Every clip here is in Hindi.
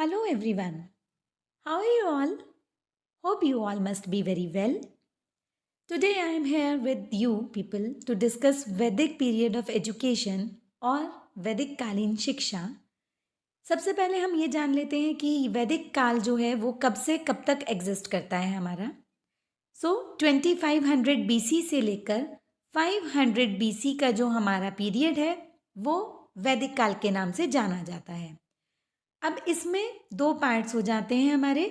Hello everyone. How are you all? Hope you all must be very well. Today I am here with you people to discuss Vedic period of education और वैदिक कालीन शिक्षा। सबसे पहले हम ये जान लेते हैं कि वैदिक काल जो है वो कब से कब तक एग्जिस्ट करता है हमारा। 2500 BC से लेकर 500 BC का जो हमारा पीरियड है वो वैदिक काल के नाम से जाना जाता है। अब इसमें दो पार्ट्स हो जाते हैं हमारे,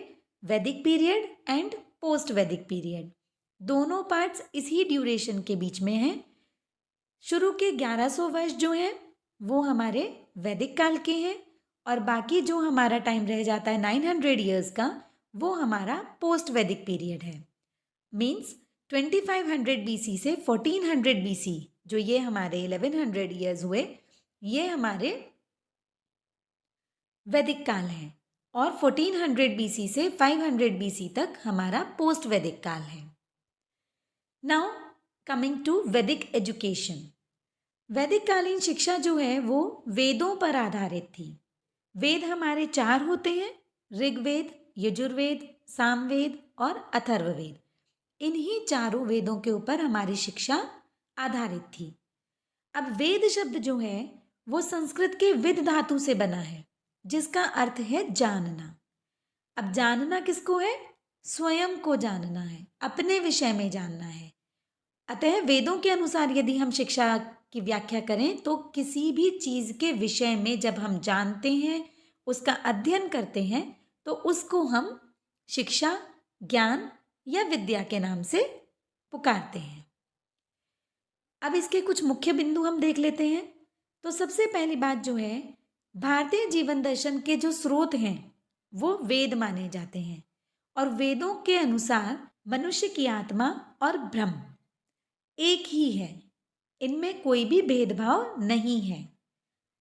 वैदिक पीरियड एंड पोस्ट वैदिक पीरियड। दोनों पार्ट्स इसी ड्यूरेशन के बीच में हैं। शुरू के 1100 वर्ष जो हैं वो हमारे वैदिक काल के हैं और बाकी जो हमारा टाइम रह जाता है 900 ईयर्स का वो हमारा पोस्ट वैदिक पीरियड है। मीन्स 2500 BC से 1400 BC जो ये हमारे 1100 ईयर्स हुए ये हमारे वैदिक काल है और 1400 BC से 500 BC तक हमारा पोस्ट वैदिक काल है। नाउ कमिंग टू वैदिक एजुकेशन। वैदिक कालीन शिक्षा जो है वो वेदों पर आधारित थी। वेद हमारे 4 होते हैं, ऋग्वेद, यजुर्वेद, सामवेद और अथर्ववेद। इन्हीं चारों वेदों के ऊपर हमारी शिक्षा आधारित थी। अब वेद शब्द जो है वो संस्कृत के विद धातु से बना है जिसका अर्थ है जानना। अब जानना किसको है? स्वयं को जानना है, अपने विषय में जानना है। अतः वेदों के अनुसार यदि हम शिक्षा की व्याख्या करें तो किसी भी चीज के विषय में जब हम जानते हैं, उसका अध्ययन करते हैं तो उसको हम शिक्षा, ज्ञान या विद्या के नाम से पुकारते हैं। अब इसके कुछ मुख्य बिंदु हम देख लेते हैं। तो सबसे पहली बात जो है, भारतीय जीवन दर्शन के जो स्रोत हैं वो वेद माने जाते हैं और वेदों के अनुसार मनुष्य की आत्मा और ब्रह्म एक ही है, इनमें कोई भी भेदभाव नहीं है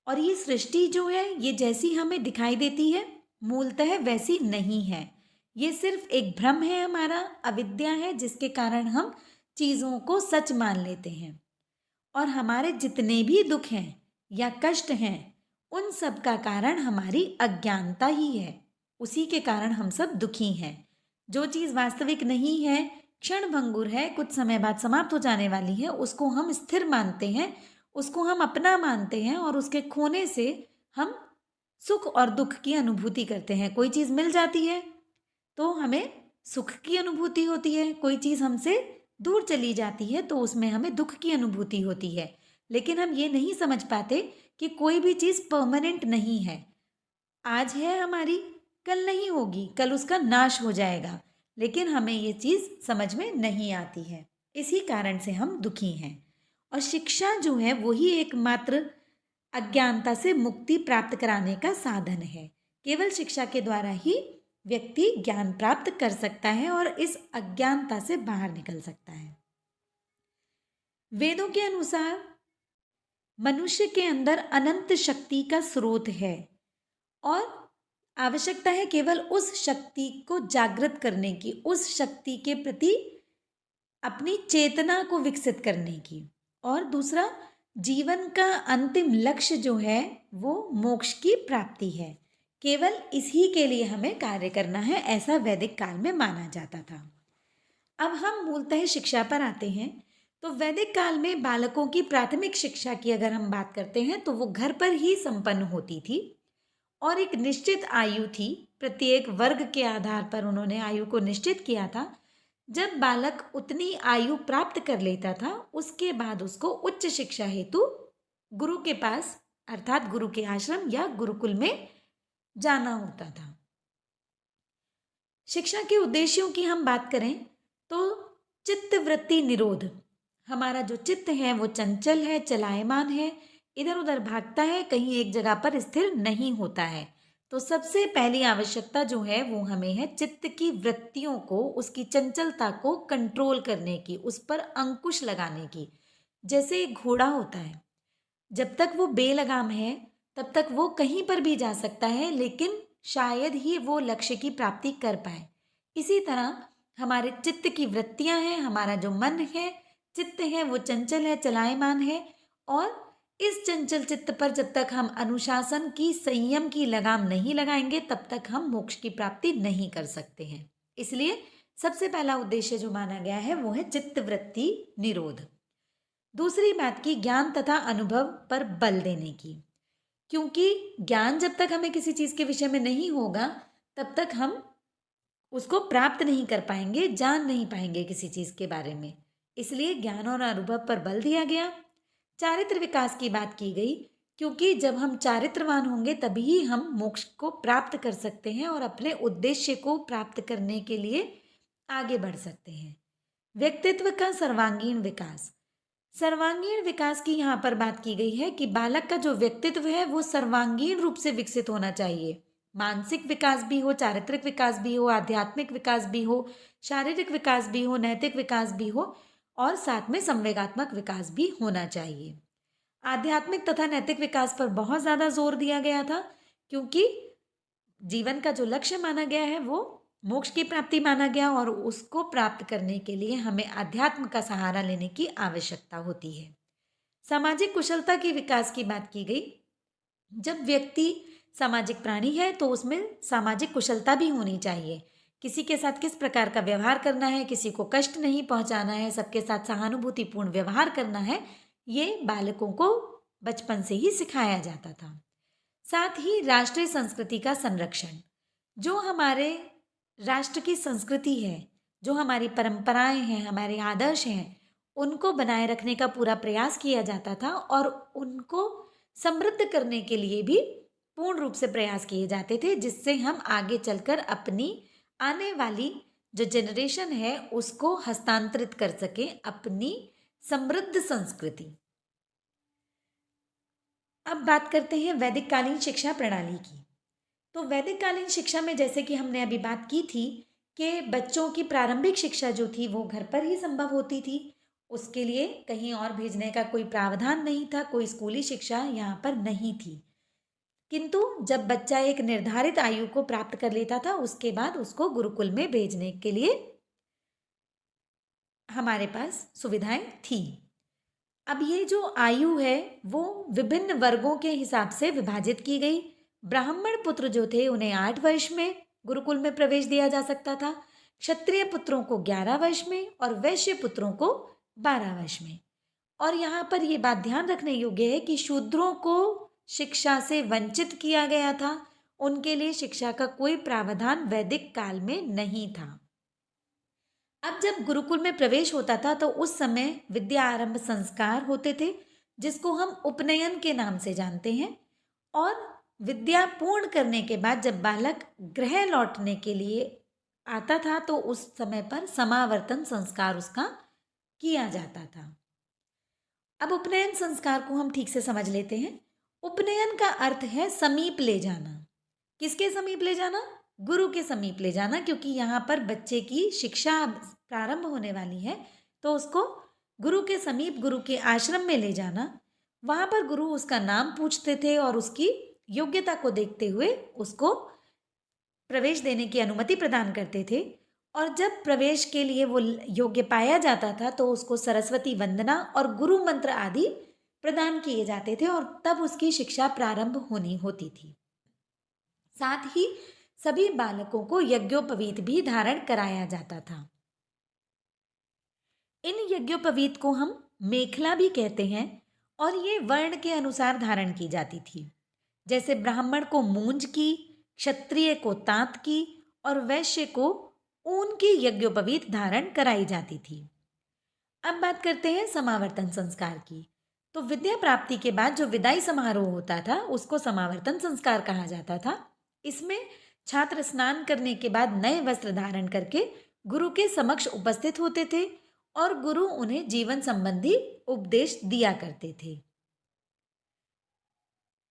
और ये सृष्टि जो है ये जैसी हमें दिखाई देती है मूलतः वैसी नहीं है। ये सिर्फ एक भ्रम है, हमारा अविद्या है जिसके कारण हम चीज़ों को सच मान लेते हैं और हमारे जितने भी दुख हैं या कष्ट हैं उन सब का कारण हमारी अज्ञानता ही है। उसी के कारण हम सब दुखी हैं। जो चीज़ वास्तविक नहीं है, क्षण भंगुर है, कुछ समय बाद समाप्त हो जाने वाली है, उसको हम स्थिर मानते हैं, उसको हम अपना मानते हैं और उसके खोने से हम सुख और दुख की अनुभूति करते हैं। कोई चीज़ मिल जाती है तो हमें सुख की अनुभूति होती है, कोई चीज़ हमसे दूर चली जाती है तो उसमें हमें दुख की अनुभूति होती है। लेकिन हम ये नहीं समझ पाते कि कोई भी चीज़ परमानेंट नहीं है। आज है हमारी, कल नहीं होगी, कल उसका नाश हो जाएगा, लेकिन हमें ये चीज़ समझ में नहीं आती है। इसी कारण से हम दुखी हैं और शिक्षा जो है वही एकमात्र अज्ञानता से मुक्ति प्राप्त कराने का साधन है। केवल शिक्षा के द्वारा ही व्यक्ति ज्ञान प्राप्त कर सकता है और इस अज्ञानता से बाहर निकल सकता है। वेदों के अनुसार मनुष्य के अंदर अनंत शक्ति का स्रोत है और आवश्यकता है केवल उस शक्ति को जागृत करने की, उस शक्ति के प्रति अपनी चेतना को विकसित करने की। और दूसरा, जीवन का अंतिम लक्ष्य जो है वो मोक्ष की प्राप्ति है। केवल इसी के लिए हमें कार्य करना है, ऐसा वैदिक काल में माना जाता था। अब हम मूलतः शिक्षा पर आते हैं। तो वैदिक काल में बालकों की प्राथमिक शिक्षा की अगर हम बात करते हैं तो वो घर पर ही संपन्न होती थी और एक निश्चित आयु थी। प्रत्येक वर्ग के आधार पर उन्होंने आयु को निश्चित किया था। जब बालक उतनी आयु प्राप्त कर लेता था उसके बाद उसको उच्च शिक्षा हेतु गुरु के पास अर्थात गुरु के आश्रम या गुरुकुल में जाना होता था। शिक्षा के उद्देश्यों की हम बात करें तो चित्त वृत्ति निरोध। हमारा जो चित्त है वो चंचल है, चलायमान है, इधर उधर भागता है, कहीं एक जगह पर स्थिर नहीं होता है। तो सबसे पहली आवश्यकता जो है वो हमें है चित्त की वृत्तियों को, उसकी चंचलता को कंट्रोल करने की, उस पर अंकुश लगाने की। जैसे एक घोड़ा होता है, जब तक वो बेलगाम है तब तक वो कहीं पर भी जा सकता है, लेकिन शायद ही वो लक्ष्य की प्राप्ति कर पाए। इसी तरह हमारे चित्त की वृत्तियां हैं, हमारा जो मन है, चित्त है वो चंचल है, चलायमान है और इस चंचल चित्त पर जब तक हम अनुशासन की, संयम की लगाम नहीं लगाएंगे, तब तक हम मोक्ष की प्राप्ति नहीं कर सकते हैं। इसलिए सबसे पहला उद्देश्य जो माना गया है वो है चित्त वृत्ति निरोध। दूसरी बात की ज्ञान तथा अनुभव पर बल देने की, क्योंकि ज्ञान जब तक हमें किसी चीज के विषय में नहीं होगा तब तक हम उसको प्राप्त नहीं कर पाएंगे, जान नहीं पाएंगे किसी चीज के बारे में। इसलिए ज्ञान और अनुभव पर बल दिया गया। चारित्र विकास की बात की गई, क्योंकि जब हम चारित्रवान होंगे तभी हम मोक्ष को प्राप्त कर सकते हैं और अपने उद्देश्य को प्राप्त करने के लिए आगे बढ़ सकते हैं। व्यक्तित्व का सर्वांगीण विकास। सर्वांगीण विकास की यहाँ पर बात की गई है कि बालक का जो व्यक्तित्व है वो सर्वांगीण रूप से विकसित होना चाहिए। मानसिक विकास भी हो, चारित्रिक विकास भी हो, आध्यात्मिक विकास भी हो, शारीरिक विकास भी हो, नैतिक विकास भी हो और साथ में संवेगात्मक विकास भी होना चाहिए। आध्यात्मिक तथा नैतिक विकास पर बहुत ज़्यादा जोर दिया गया था, क्योंकि जीवन का जो लक्ष्य माना गया है वो मोक्ष की प्राप्ति माना गया और उसको प्राप्त करने के लिए हमें अध्यात्म का सहारा लेने की आवश्यकता होती है। सामाजिक कुशलता के विकास की बात की गई। जब व्यक्ति सामाजिक प्राणी है तो उसमें सामाजिक कुशलता भी होनी चाहिए। किसी के साथ किस प्रकार का व्यवहार करना है, किसी को कष्ट नहीं पहुंचाना है, सबके साथ सहानुभूतिपूर्ण व्यवहार करना है, ये बालकों को बचपन से ही सिखाया जाता था। साथ ही राष्ट्रीय संस्कृति का संरक्षण। जो हमारे राष्ट्र की संस्कृति है, जो हमारी परंपराएं हैं, हमारे आदर्श हैं, उनको बनाए रखने का पूरा प्रयास किया जाता था और उनको समृद्ध करने के लिए भी पूर्ण रूप से प्रयास किए जाते थे, जिससे हम आगे चलकर अपनी आने वाली जो जनरेशन है उसको हस्तांतरित कर सकें अपनी समृद्ध संस्कृति। अब बात करते हैं वैदिक कालीन शिक्षा प्रणाली की। तो वैदिक कालीन शिक्षा में जैसे कि हमने अभी बात की थी कि बच्चों की प्रारंभिक शिक्षा जो थी वो घर पर ही संभव होती थी, उसके लिए कहीं और भेजने का कोई प्रावधान नहीं था, कोई स्कूली शिक्षा यहाँ पर नहीं थी। किंतु जब बच्चा एक निर्धारित आयु को प्राप्त कर लेता था उसके बाद उसको गुरुकुल में भेजने के लिए हमारे पास सुविधाएं थी। अब ये जो आयु है वो विभिन्न वर्गों के हिसाब से विभाजित की गई। ब्राह्मण पुत्र जो थे उन्हें 8 वर्ष में गुरुकुल में प्रवेश दिया जा सकता था, क्षत्रिय पुत्रों को 11 वर्ष में और वैश्य पुत्रों को 12 वर्ष में। और यहाँ पर ये बात ध्यान रखने योग्य है कि शूद्रों को शिक्षा से वंचित किया गया था, उनके लिए शिक्षा का कोई प्रावधान वैदिक काल में नहीं था। अब जब गुरुकुल में प्रवेश होता था तो उस समय विद्या आरंभ संस्कार होते थे, जिसको हम उपनयन के नाम से जानते हैं। और विद्या पूर्ण करने के बाद जब बालक गृह लौटने के लिए आता था तो उस समय पर समावर्तन संस्कार उसका किया जाता था। अब उपनयन संस्कार को हम ठीक से समझ लेते हैं। उपनयन का अर्थ है समीप ले जाना। किसके समीप ले जाना? गुरु के समीप ले जाना, क्योंकि यहाँ पर बच्चे की शिक्षा प्रारंभ होने वाली है तो उसको गुरु के समीप, गुरु के आश्रम में ले जाना। वहाँ पर गुरु उसका नाम पूछते थे और उसकी योग्यता को देखते हुए उसको प्रवेश देने की अनुमति प्रदान करते थे। और जब प्रवेश के लिए वो योग्य पाया जाता था तो उसको सरस्वती वंदना और गुरु मंत्र आदि प्रदान किए जाते थे और तब उसकी शिक्षा प्रारंभ होनी होती थी। साथ ही सभी बालकों को यज्ञोपवीत भी धारण कराया जाता था। इन यज्ञोपवीत को हम मेखला भी कहते हैं और ये वर्ण के अनुसार धारण की जाती थी। जैसे ब्राह्मण को मूंज की, क्षत्रिय को तात की और वैश्य को ऊन की यज्ञोपवीत धारण कराई जाती थी। अब बात करते हैं समावर्तन संस्कार की। तो विद्या प्राप्ति के बाद जो विदाई समारोह होता था उसको समावर्तन संस्कार कहा जाता था। इसमें छात्र स्नान करने के बाद नए वस्त्र धारण करके गुरु के समक्ष उपस्थित होते थे और गुरु उन्हें जीवन संबंधी उपदेश दिया करते थे।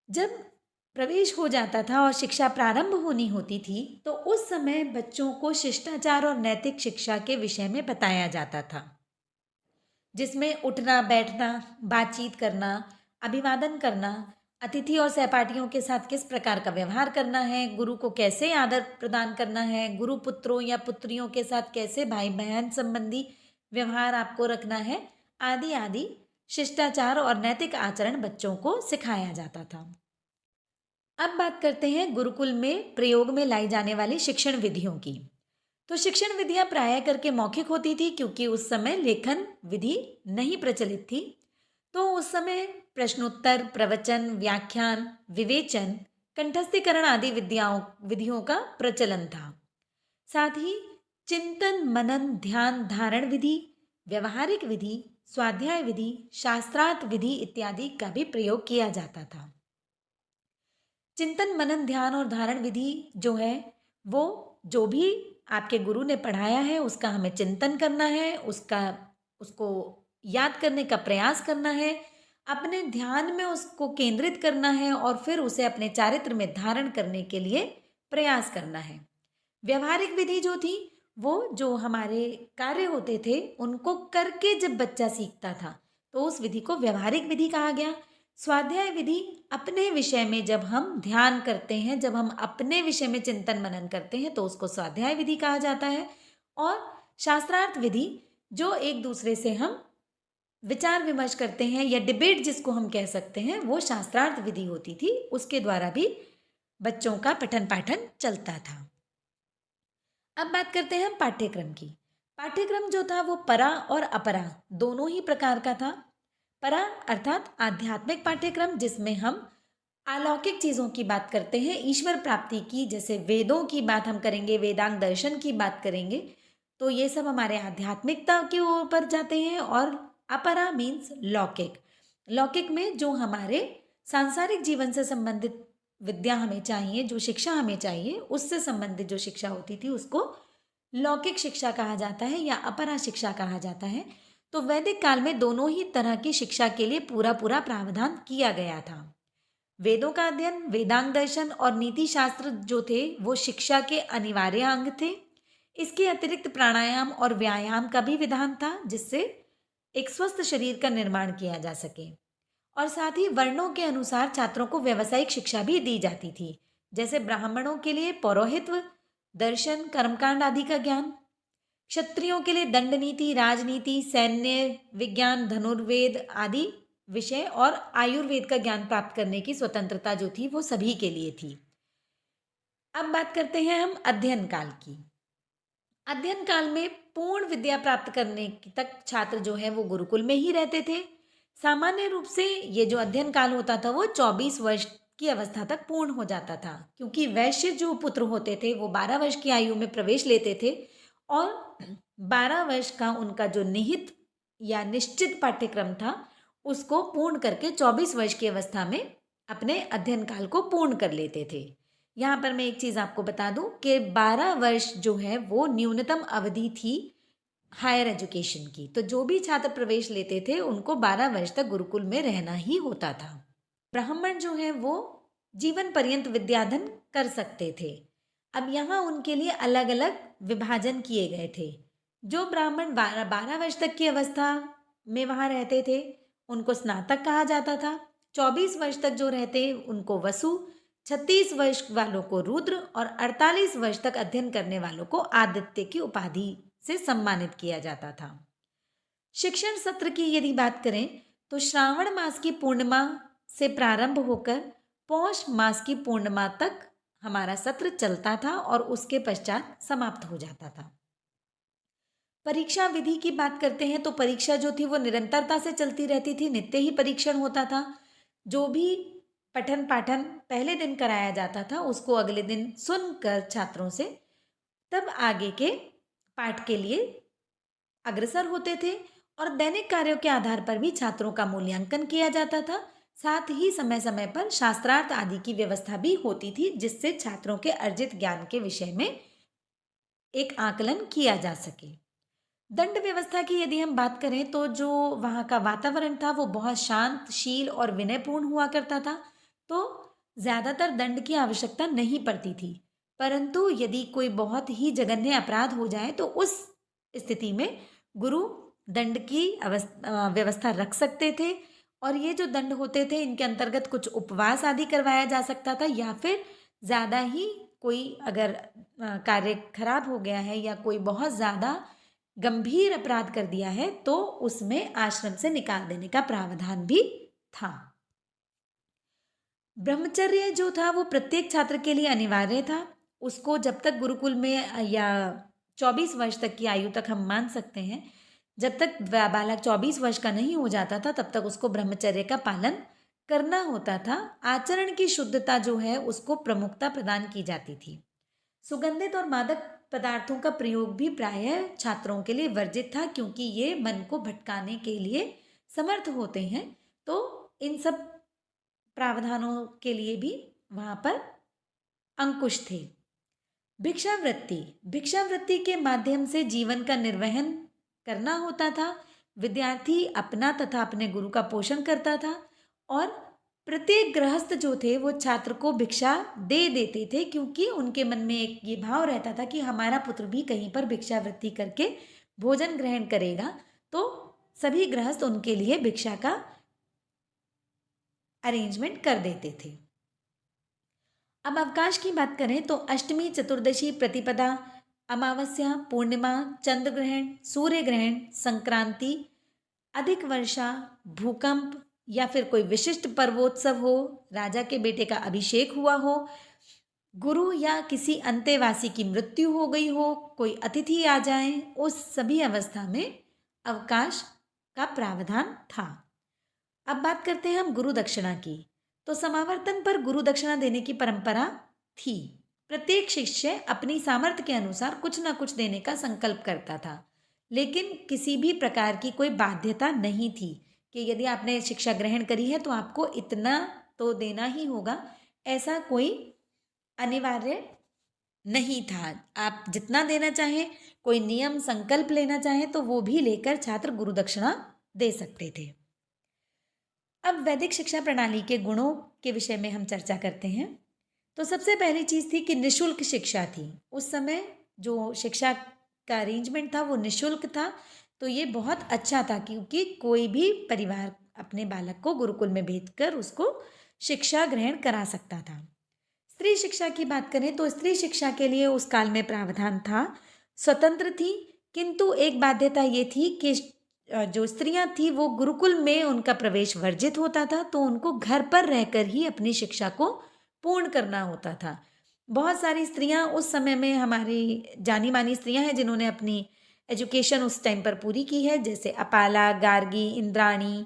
जब प्रवेश हो जाता था और शिक्षा प्रारंभ होनी होती थी तो उस समय बच्चों को शिष्टाचार और नैतिक शिक्षा के विषय में बताया जाता था, जिसमें उठना, बैठना, बातचीत करना, अभिवादन करना, अतिथि और सहपाठियों के साथ किस प्रकार का व्यवहार करना है, गुरु को कैसे आदर प्रदान करना है, गुरु पुत्रों या पुत्रियों के साथ कैसे भाई बहन संबंधी व्यवहार आपको रखना है, आदि आदि शिष्टाचार और नैतिक आचरण बच्चों को सिखाया जाता था। अब बात करते हैं गुरुकुल में प्रयोग में लाई जाने वाली शिक्षण विधियों की। तो शिक्षण विधियां प्राय करके मौखिक होती थी, क्योंकि उस समय लेखन विधि नहीं प्रचलित थी। तो उस समय प्रश्नोत्तर, प्रवचन, व्याख्यान, विवेचन, कंठस्थीकरण आदि विधियों का प्रचलन था। साथ ही चिंतन, मनन, ध्यान, धारण विधि, व्यवहारिक विधि, स्वाध्याय विधि, शास्त्रार्थ विधि इत्यादि का भी प्रयोग किया जाता था। चिंतन, मनन, ध्यान और धारण विधि जो है वो जो भी आपके गुरु ने पढ़ाया है उसका हमें चिंतन करना है, उसको याद करने का प्रयास करना है, अपने ध्यान में उसको केंद्रित करना है और फिर उसे अपने चारित्र में धारण करने के लिए प्रयास करना है। व्यवहारिक विधि जो थी वो जो हमारे कार्य होते थे उनको करके जब बच्चा सीखता था तो उस विधि को व्यवहारिक विधि कहा गया। स्वाध्याय विधि अपने विषय में जब हम ध्यान करते हैं, जब हम अपने विषय में चिंतन मनन करते हैं तो उसको स्वाध्याय विधि कहा जाता है। और शास्त्रार्थ विधि जो एक दूसरे से हम विचार विमर्श करते हैं या डिबेट जिसको हम कह सकते हैं, वो शास्त्रार्थ विधि होती थी। उसके द्वारा भी बच्चों का पठन पाठन चलता था। अब बात करते हैं पाठ्यक्रम की। पाठ्यक्रम जो था वो परा और अपरा दोनों ही प्रकार का था। परा अर्थात आध्यात्मिक पाठ्यक्रम जिसमें हम अलौकिक चीज़ों की बात करते हैं, ईश्वर प्राप्ति की, जैसे वेदों की बात हम करेंगे, वेदांग दर्शन की बात करेंगे, तो ये सब हमारे आध्यात्मिकता के ऊपर जाते हैं। और अपरा मीन्स लौकिक। लौकिक में जो हमारे सांसारिक जीवन से संबंधित विद्या हमें चाहिए, जो शिक्षा हमें चाहिए, उससे संबंधित जो शिक्षा होती थी उसको लौकिक शिक्षा कहा जाता है या अपरा शिक्षा कहा जाता है। तो वैदिक काल में दोनों ही तरह की शिक्षा के लिए पूरा पूरा प्रावधान किया गया था। वेदों का अध्ययन, वेदांग दर्शन और नीति शास्त्र जो थे वो शिक्षा के अनिवार्य अंग थे। इसके अतिरिक्त प्राणायाम और व्यायाम का भी विधान था जिससे एक स्वस्थ शरीर का निर्माण किया जा सके। और साथ ही वर्णों के अनुसार छात्रों को व्यावसायिक शिक्षा भी दी जाती थी, जैसे ब्राह्मणों के लिए पौरोहित्व, दर्शन, कर्मकांड आदि का ज्ञान, क्षत्रियों के लिए दंड नीति, राजनीति, सैन्य विज्ञान, धनुर्वेद आदि विषय और आयुर्वेद का ज्ञान प्राप्त करने की स्वतंत्रता जो थी वो सभी के लिए थी। अब बात करते हैं हम अध्ययन काल की। अध्ययन काल में पूर्ण विद्या प्राप्त करने तक छात्र जो है वो गुरुकुल में ही रहते थे। सामान्य रूप से ये जो अध्ययन काल होता था वो 24 वर्ष की अवस्था तक पूर्ण हो जाता था, क्योंकि वैश्य जो पुत्र होते थे वो 12 वर्ष की आयु में प्रवेश लेते थे और 12 वर्ष का उनका जो निहित या निश्चित पाठ्यक्रम था उसको पूर्ण करके 24 वर्ष की अवस्था में अपने अध्ययन काल को पूर्ण कर लेते थे। यहाँ पर मैं एक चीज़ आपको बता दूं कि 12 वर्ष जो है वो न्यूनतम अवधि थी हायर एजुकेशन की। तो जो भी छात्र प्रवेश लेते थे उनको 12 वर्ष तक गुरुकुल में रहना ही होता था। ब्राह्मण जो है वो जीवन पर्यंत विद्याधन कर सकते थे। अब यहाँ उनके लिए अलग अलग विभाजन किए गए थे। जो ब्राह्मण 12 वर्ष तक की अवस्था में वहाँ रहते थे उनको स्नातक कहा जाता था। 24 वर्ष तक जो रहते उनको वसु, 36 वर्ष वालों को रुद्र और 48 वर्ष तक अध्ययन करने वालों को आदित्य की उपाधि से सम्मानित किया जाता था। शिक्षण सत्र की यदि बात करें तो श्रावण मास की पूर्णिमा से प्रारंभ होकर पौष मास की पूर्णिमा तक हमारा सत्र चलता था और उसके पश्चात समाप्त हो जाता था। परीक्षा विधि की बात करते हैं तो परीक्षा जो थी वो निरंतरता से चलती रहती थी, नित्य ही परीक्षण होता था। जो भी पठन पाठन पहले दिन कराया जाता था उसको अगले दिन सुनकर छात्रों से तब आगे के पाठ के लिए अग्रसर होते थे और दैनिक कार्यों के आधार पर भी छात्रों का मूल्यांकन किया जाता था। साथ ही समय समय पर शास्त्रार्थ आदि की व्यवस्था भी होती थी जिससे छात्रों के अर्जित ज्ञान के विषय में एक आकलन किया जा सके। दंड व्यवस्था की यदि हम बात करें तो जो वहाँ का वातावरण था वो बहुत शांतशील और विनयपूर्ण हुआ करता था, तो ज़्यादातर दंड की आवश्यकता नहीं पड़ती थी। परंतु यदि कोई बहुत ही जघन्य अपराध हो जाए तो उस स्थिति में गुरु दंड की व्यवस्था रख सकते थे। और ये जो दंड होते थे इनके अंतर्गत कुछ उपवास आदि करवाया जा सकता था, या फिर ज़्यादा ही कोई अगर कार्य खराब हो गया है या कोई बहुत ज़्यादा गंभीर अपराध कर दिया है तो उसमें आश्रम से निकाल देने का प्रावधान भी था। ब्रह्मचर्य जो था वो प्रत्येक छात्र के लिए अनिवार्य था। उसको जब तक गुरुकुल में या 24 वर्ष तक की आयु तक हम मान सकते हैं, जब तक बालक 24 वर्ष का नहीं हो जाता था तब तक उसको ब्रह्मचर्य का पालन करना होता था। आचरण की शुद्धता जो है उसको प्रमुखता प्रदान की जाती थी। सुगंधित और मादक पदार्थों का प्रयोग भी प्रायः छात्रों के लिए वर्जित था, क्योंकि ये मन को भटकाने के लिए समर्थ होते हैं। तो इन सब प्रावधानों के लिए भी वहाँ पर अंकुश थे। भिक्षावृत्ति के माध्यम से जीवन का निर्वहन करना होता था। विद्यार्थी अपना तथा अपने गुरु का पोषण करता था और प्रत्येक गृहस्थ जो थे वो छात्र को भिक्षा दे देते थे, क्योंकि उनके मन में एक ये भाव रहता था कि हमारा पुत्र भी कहीं पर भिक्षावृत्ति करके भोजन ग्रहण करेगा, तो सभी गृहस्थ उनके लिए भिक्षा का अरेंजमेंट कर देते थे। अब अवकाश की बात करें तो अष्टमी, चतुर्दशी, प्रतिपदा, अमावस्या, पूर्णिमा, चंद्र ग्रहण, सूर्य ग्रहण, संक्रांति, अधिक वर्षा, भूकंप या फिर कोई विशिष्ट पर्वोत्सव हो, राजा के बेटे का अभिषेक हुआ हो, गुरु या किसी अंतेवासी की मृत्यु हो गई हो, कोई अतिथि आ जाए, उस सभी अवस्था में अवकाश का प्रावधान था। अब बात करते हैं हम गुरु दक्षिणा की। तो समावर्तन पर गुरु दक्षिणा देने की परंपरा थी। प्रत्येक शिष्य अपनी सामर्थ्य के अनुसार कुछ न कुछ देने का संकल्प करता था, लेकिन किसी भी प्रकार की कोई बाध्यता नहीं थी कि यदि आपने शिक्षा ग्रहण करी है तो आपको इतना तो देना ही होगा, ऐसा कोई अनिवार्य नहीं था। आप जितना देना चाहें, कोई नियम संकल्प लेना चाहें तो वो भी लेकर छात्र गुरु दक्षिणा दे सकते थे। अब वैदिक शिक्षा प्रणाली के गुणों के विषय में हम चर्चा करते हैं। तो सबसे पहली चीज़ थी कि निशुल्क शिक्षा थी। उस समय जो शिक्षा का अरेंजमेंट था वो निशुल्क था, तो ये बहुत अच्छा था, क्योंकि कोई भी परिवार अपने बालक को गुरुकुल में भेजकर उसको शिक्षा ग्रहण करा सकता था। स्त्री शिक्षा की बात करें तो स्त्री शिक्षा के लिए उस काल में प्रावधान था, स्वतंत्र थी, किंतु एक बाध्यता ये थी कि जो स्त्रियां थी वो गुरुकुल में उनका प्रवेश वर्जित होता था, तो उनको घर पर रहकर ही अपनी शिक्षा को पूर्ण करना होता था। बहुत सारी स्त्रियां उस समय में हमारी जानी मानी स्त्रियां हैं जिन्होंने अपनी एजुकेशन उस टाइम पर पूरी की है, जैसे अपाला, गार्गी, इंद्राणी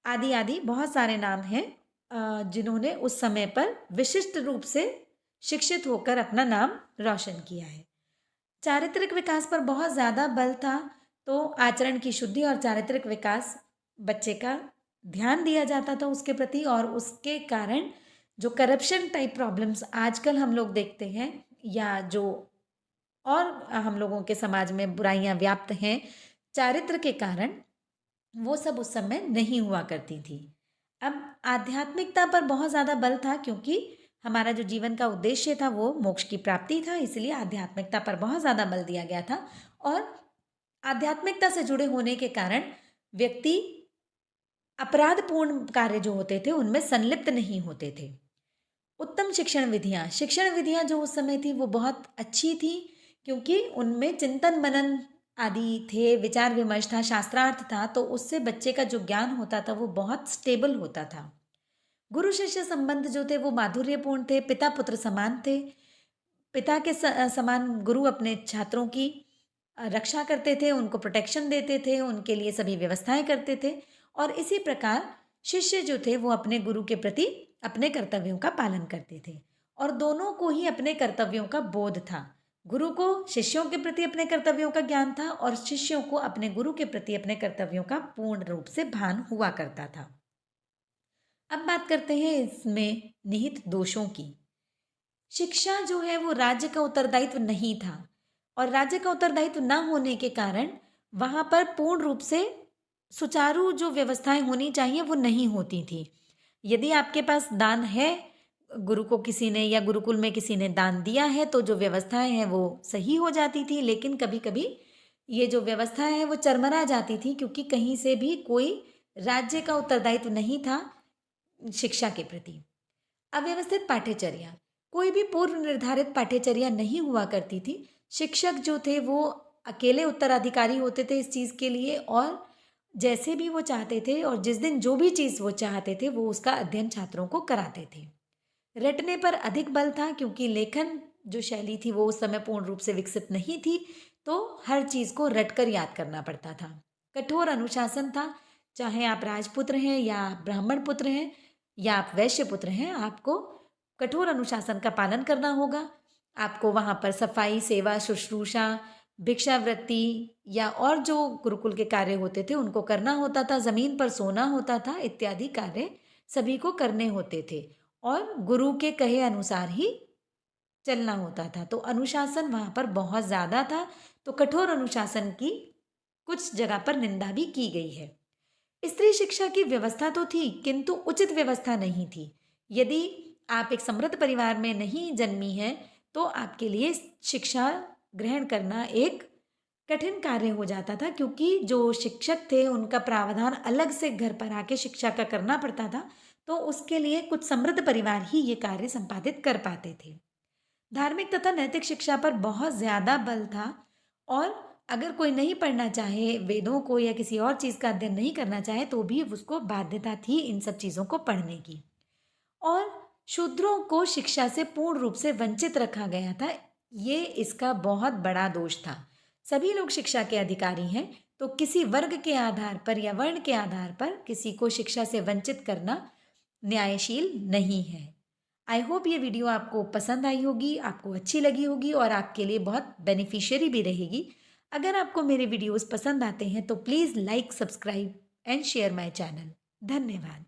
आदि आदि बहुत सारे नाम हैं जिन्होंने उस समय पर विशिष्ट रूप से शिक्षित होकर अपना नाम रोशन किया है। चारित्रिक विकास पर बहुत ज़्यादा बल था, तो आचरण की शुद्धि और चारित्रिक विकास बच्चे का ध्यान दिया जाता था उसके प्रति, और उसके कारण जो करप्शन टाइप प्रॉब्लम्स आजकल हम लोग देखते हैं, या जो और हम लोगों के समाज में बुराइयां व्याप्त हैं चारित्र के कारण, वो सब उस समय नहीं हुआ करती थी। अब आध्यात्मिकता पर बहुत ज़्यादा बल था, क्योंकि हमारा जो जीवन का उद्देश्य था वो मोक्ष की प्राप्ति था, इसलिए आध्यात्मिकता पर बहुत ज़्यादा बल दिया गया था। और आध्यात्मिकता से जुड़े होने के कारण व्यक्ति अपराधपूर्ण कार्य जो होते थे उनमें संलिप्त नहीं होते थे। उत्तम शिक्षण विधियां जो उस समय थी वो बहुत अच्छी थी, क्योंकि उनमें चिंतन मनन आदि थे, विचार विमर्श था, शास्त्रार्थ था, तो उससे बच्चे का जो ज्ञान होता था वो बहुत स्टेबल होता था। गुरु शिष्य संबंध जो थे वो माधुर्यपूर्ण थे, पिता पुत्र समान थे। पिता के समान गुरु अपने छात्रों की रक्षा करते थे, उनको प्रोटेक्शन देते थे, उनके लिए सभी व्यवस्थाएं करते थे, और इसी प्रकार शिष्य जो थे वो अपने गुरु के प्रति अपने कर्तव्यों का पालन करते थे, और दोनों को ही अपने कर्तव्यों का बोध था। गुरु को शिष्यों के प्रति अपने कर्तव्यों का ज्ञान था, और शिष्यों को अपने गुरु के प्रति अपने कर्तव्यों का पूर्ण रूप से भान हुआ करता था। अब बात करते हैं इसमें निहित दोषों की। शिक्षा जो है वो राज्य का उत्तरदायित्व नहीं था, और राज्य का उत्तरदायित्व न होने के कारण वहाँ पर पूर्ण रूप से सुचारू जो व्यवस्थाएं होनी चाहिए वो नहीं होती थी। यदि आपके पास दान है, गुरु को किसी ने या गुरुकुल में किसी ने दान दिया है, तो जो व्यवस्थाएं हैं वो सही हो जाती थी, लेकिन कभी कभी ये जो व्यवस्थाएं हैं वो चरमरा जाती थी, क्योंकि कहीं से भी कोई राज्य का उत्तरदायित्व नहीं था शिक्षा के प्रति। अव्यवस्थित पाठ्यचर्या, कोई भी पूर्व निर्धारित पाठ्यचर्या नहीं हुआ करती थी। शिक्षक जो थे वो अकेले उत्तराधिकारी होते थे इस चीज़ के लिए, और जैसे भी वो चाहते थे और जिस दिन जो भी चीज़ वो चाहते थे वो उसका अध्ययन छात्रों को कराते थे। रटने पर अधिक बल था क्योंकि लेखन जो शैली थी वो उस समय पूर्ण रूप से विकसित नहीं थी, तो हर चीज़ को रटकर याद करना पड़ता था। कठोर अनुशासन था, चाहे आप राजपुत्र हैं या आप ब्राह्मण पुत्र हैं या आप वैश्य पुत्र हैं, आपको कठोर अनुशासन का पालन करना होगा। आपको वहाँ पर सफाई, सेवा, शुश्रूषा, भिक्षावृत्ति या और जो गुरुकुल के कार्य होते थे उनको करना होता था, ज़मीन पर सोना होता था, इत्यादि कार्य सभी को करने होते थे और गुरु के कहे अनुसार ही चलना होता था। तो अनुशासन वहाँ पर बहुत ज़्यादा था, तो कठोर अनुशासन की कुछ जगह पर निंदा भी की गई है। स्त्री शिक्षा की व्यवस्था तो थी किंतु उचित व्यवस्था नहीं थी। यदि आप एक समृद्ध परिवार में नहीं जन्मी हैं तो आपके लिए शिक्षा ग्रहण करना एक कठिन कार्य हो जाता था, क्योंकि जो शिक्षक थे उनका प्रावधान अलग से घर पर आके शिक्षा का करना पड़ता था, तो उसके लिए कुछ समृद्ध परिवार ही ये कार्य संपादित कर पाते थे। धार्मिक तथा नैतिक शिक्षा पर बहुत ज़्यादा बल था, और अगर कोई नहीं पढ़ना चाहे वेदों को या किसी और चीज़ का अध्ययन नहीं करना चाहे तो भी उसको बाध्यता थी इन सब चीज़ों को पढ़ने की। और शूद्रों को शिक्षा से पूर्ण रूप से वंचित रखा गया था, ये इसका बहुत बड़ा दोष था। सभी लोग शिक्षा के अधिकारी हैं, तो किसी वर्ग के आधार पर या वर्ण के आधार पर किसी को शिक्षा से वंचित करना न्यायशील नहीं है। आई होप ये वीडियो आपको पसंद आई होगी, आपको अच्छी लगी होगी और आपके लिए बहुत बेनिफिशियरी भी रहेगी। अगर आपको मेरे वीडियोस पसंद आते हैं तो please like, subscribe and share my channel. धन्यवाद।